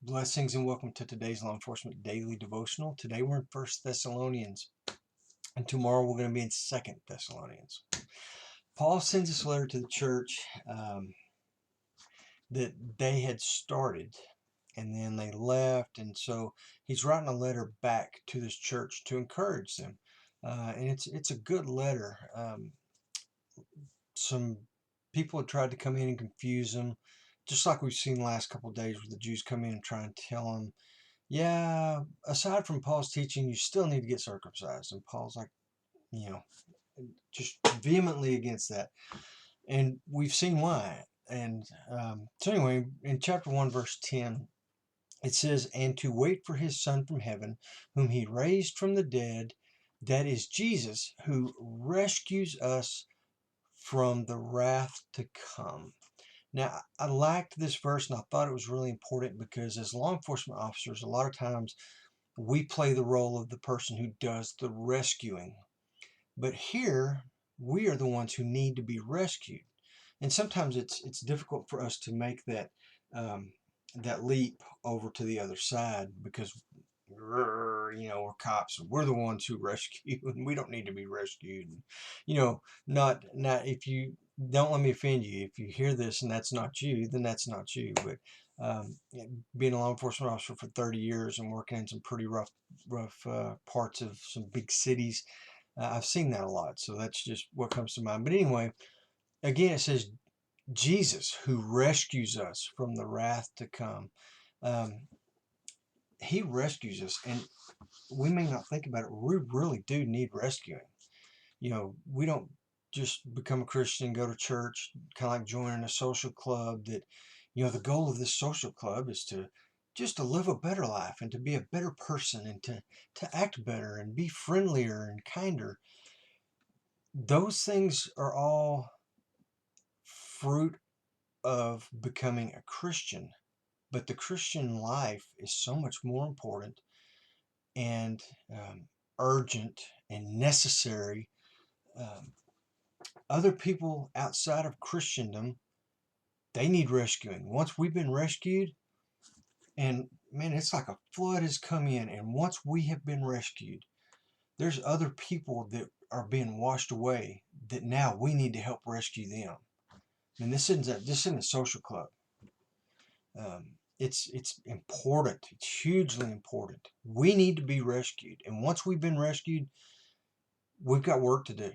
Blessings and welcome to today's Law Enforcement Daily Devotional. Today we're in First Thessalonians, and tomorrow we're going to be in Second Thessalonians. Paul sends this letter to the church that they had started, and then they left, and so he's writing a letter back to this church to encourage them, and it's a good letter. Some people have tried to come in and confuse them, just like we've seen the last couple of days where the Jews come in and try and tell them, yeah, aside from Paul's teaching, you still need to get circumcised. And Paul's like, you know, just vehemently against that. And we've seen why. And so anyway, in chapter 1, verse 10, it says, and to wait for his Son from heaven, whom he raised from the dead, that is Jesus, who rescues us from the wrath to come. Now, I liked this verse and I thought it was really important because as law enforcement officers, a lot of times we play the role of the person who does the rescuing. But here, we are the ones who need to be rescued. And sometimes it's difficult for us to make that leap over to the other side because we're cops. We're the ones who rescue, and we don't need to be rescued. Not if you don't let me offend you. If you hear this and that's not you, then that's not you. But being a law enforcement officer for 30 years and working in some pretty rough parts of some big cities, I've seen that a lot. So that's just what comes to mind. But anyway, again, it says Jesus who rescues us from the wrath to come. Um, he rescues us, and we may not think about it. We really do need rescuing. We don't just become a Christian, go to church, kind of like joining a social club that, the goal of this social club is to just to live a better life and to be a better person and to act better and be friendlier and kinder. Those things are all fruit of becoming a Christian. But the Christian life is so much more important and urgent and necessary. Um, Other people outside of Christendom, they need rescuing. Once we've been rescued, and man, it's like a flood has come in, and once we have been rescued, there's other people that are being washed away that now we need to help rescue them. And this isn't a social club. It's important. It's hugely important. We need to be rescued, and once we've been rescued, we've got work to do.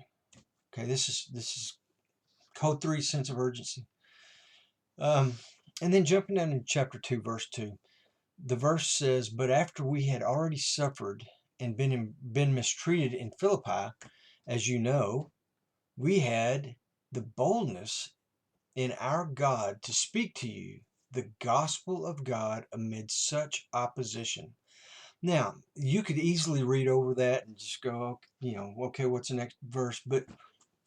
Okay, this is code 3, sense of urgency. And then jumping down in chapter 2, verse 2, the verse says, but after we had already suffered and been mistreated in Philippi, as you know, we had the boldness in our God to speak to you the gospel of God amid such opposition. Now, you could easily read over that and just go, okay, what's the next verse? But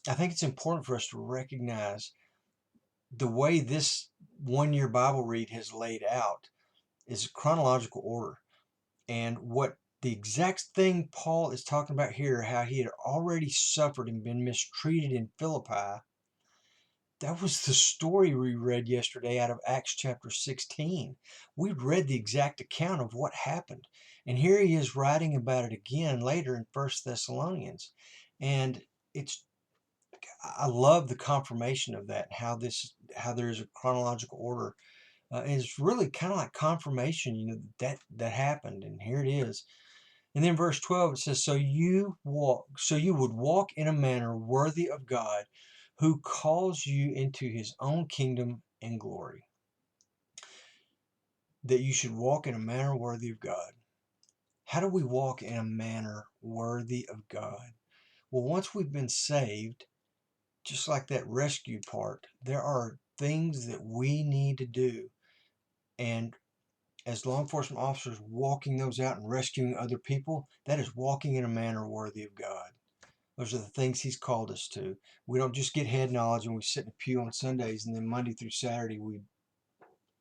I think it's important for us to recognize the way this one-year Bible read has laid out is chronological order. And what the exact thing Paul is talking about here, how he had already suffered and been mistreated in Philippi, that was the story we read yesterday out of Acts chapter 16. We read the exact account of what happened. And here he is writing about it again later in First Thessalonians. And I love the confirmation of that, how there's a chronological order. And it's really kind of like confirmation, that happened, and here it is. And then verse 12, it says, so you would walk in a manner worthy of God, who calls you into his own kingdom and glory. That you should walk in a manner worthy of God. How do we walk in a manner worthy of God? Well, once we've been saved, just like that rescue part, there are things that we need to do. And as law enforcement officers walking those out and rescuing other people, that is walking in a manner worthy of God. Those are the things he's called us to. We don't just get head knowledge and we sit in a pew on Sundays and then Monday through Saturday we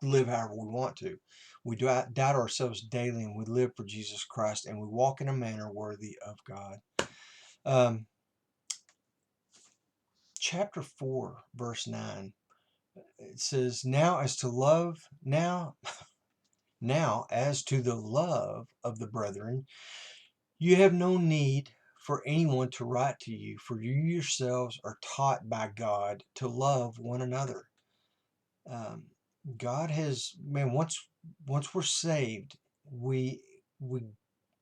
live however we want to. We doubt ourselves daily and we live for Jesus Christ and we walk in a manner worthy of God. Chapter 4, verse 9, it says, now Now, as to the love of the brethren, you have no need for anyone to write to you, for you yourselves are taught by God to love one another. Um, God has, man, once we're saved, we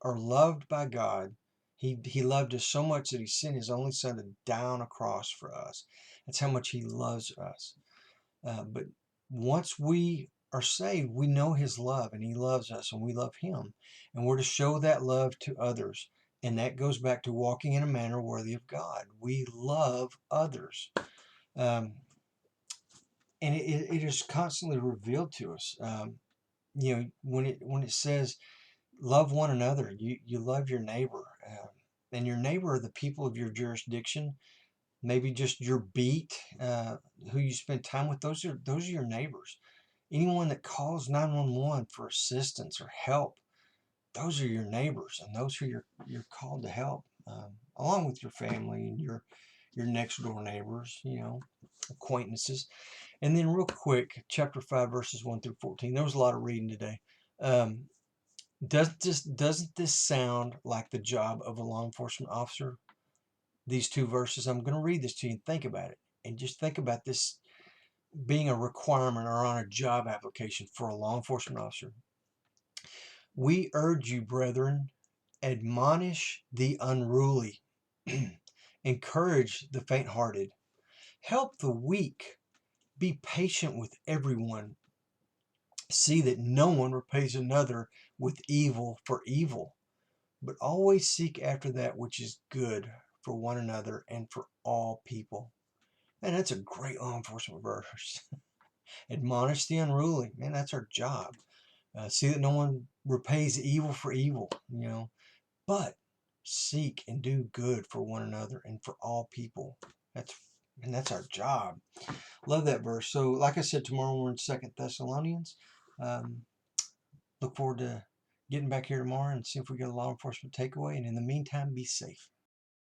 are loved by God. He loved us so much that he sent his only son to die on a cross for us. That's how much he loves us. But once we are saved, we know his love and he loves us and we love him. And we're to show that love to others. And that goes back to walking in a manner worthy of God. We love others. Um, and it is constantly revealed to us. When it says love one another, you love your neighbor. And your neighbor are the people of your jurisdiction, maybe just your beat, who you spend time with. Those are your neighbors. Anyone that calls 911 for assistance or help, those are your neighbors, and those who you're called to help, along with your family and your next door neighbors, acquaintances. And then real quick, chapter 5, verses 1 through 14. There was a lot of reading today. Doesn't this sound like the job of a law enforcement officer? These two verses. I'm going to read this to you and think about it. And just think about this being a requirement or on a job application for a law enforcement officer. We urge you, brethren, admonish the unruly, encourage the faint-hearted, help the weak, be patient with everyone. See that no one repays another with evil for evil, but always seek after that which is good for one another and for all people. And that's a great law enforcement verse. Admonish the unruly. Man, that's our job. See that no one repays evil for evil, but seek and do good for one another and for all people. That's our job. Love that verse. So, like I said, tomorrow we're in 2 Thessalonians. Um, Look forward to getting back here tomorrow and see if we get a law enforcement takeaway. And in the meantime, be safe.